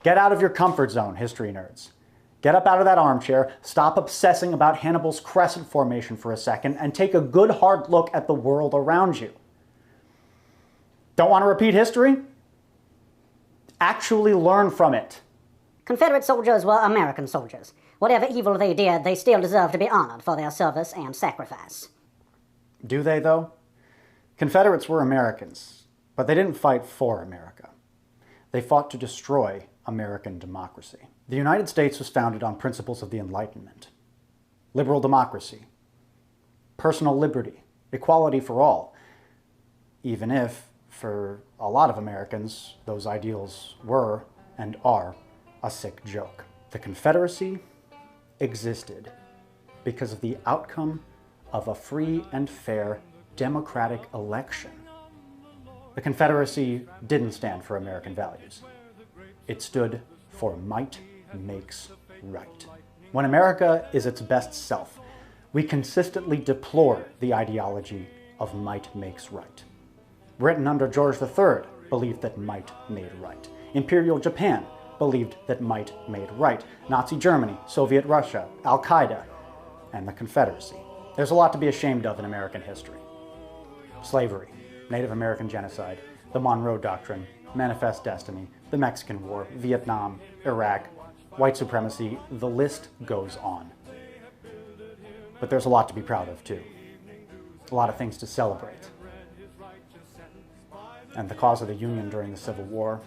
Get out of your comfort zone, history nerds. Get up out of that armchair, stop obsessing about Hannibal's crescent formation for a second, and take a good hard look at the world around you. Don't want to repeat history? Actually learn from it. Confederate soldiers were American soldiers. Whatever evil they did, they still deserve to be honored for their service and sacrifice. Do they, though? Confederates were Americans, but they didn't fight for America. They fought to destroy American democracy. The United States was founded on principles of the Enlightenment. Liberal democracy, personal liberty, equality for all, even if, for a lot of Americans, those ideals were and are a sick joke. The Confederacy existed because of the outcome of a free and fair democratic election. The Confederacy didn't stand for American values. It stood for might makes right. When America is its best self, we consistently deplore the ideology of might makes right. Britain under George III believed that might made right. Imperial Japan believed that might made right. Nazi Germany, Soviet Russia, Al-Qaeda, and the Confederacy. There's a lot to be ashamed of in American history. Slavery, Native American genocide, the Monroe Doctrine, Manifest Destiny, the Mexican War, Vietnam, Iraq, white supremacy, the list goes on. But there's a lot to be proud of, too. A lot of things to celebrate. And the cause of the Union during the Civil War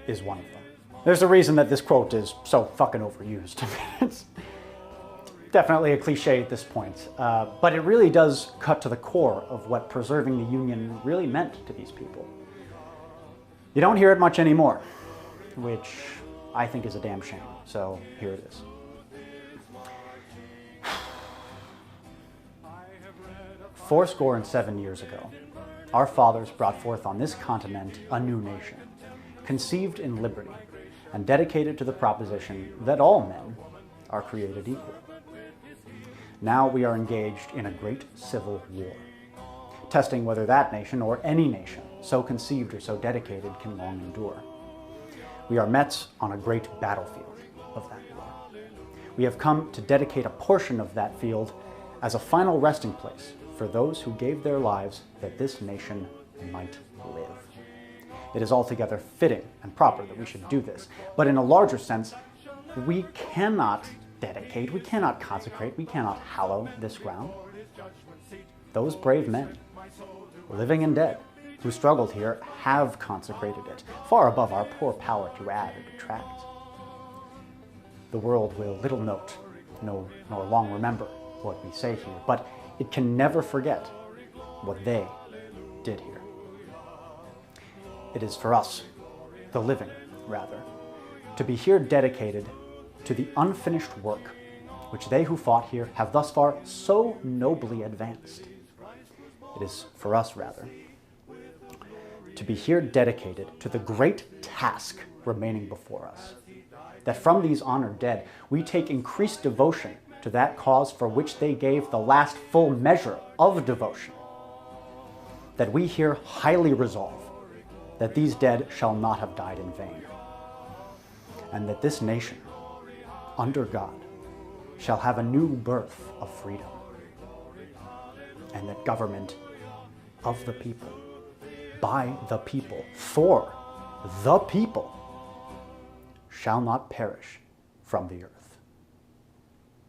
is one of them. There's a reason that this quote is so fucking overused. It's definitely a cliche at this point, but it really does cut to the core of what preserving the Union really meant to these people. You don't hear it much anymore, which I think is a damn shame, so here it is. Fourscore and 7 years ago, our fathers brought forth on this continent a new nation, conceived in liberty, and dedicated to the proposition that all men are created equal. Now we are engaged in a great civil war, testing whether that nation, or any nation, so conceived or so dedicated, can long endure. We are met on a great battlefield of that war. We have come to dedicate a portion of that field as a final resting place for those who gave their lives that this nation might live. It is altogether fitting and proper that we should do this, but in a larger sense, we cannot dedicate, we cannot consecrate, we cannot hallow this ground. Those brave men, living and dead, who struggled here have consecrated it, far above our poor power to add or detract. The world will little note, nor long remember what we say here, but it can never forget what they did here. It is for us, the living, rather, to be here dedicated to the unfinished work which they who fought here have thus far so nobly advanced. It is for us, rather, to be here dedicated to the great task remaining before us, that from these honored dead we take increased devotion to that cause for which they gave the last full measure of devotion, that we here highly resolve that these dead shall not have died in vain, and that this nation, under God, shall have a new birth of freedom, and that government of the people, by the people, for the people, shall not perish from the earth.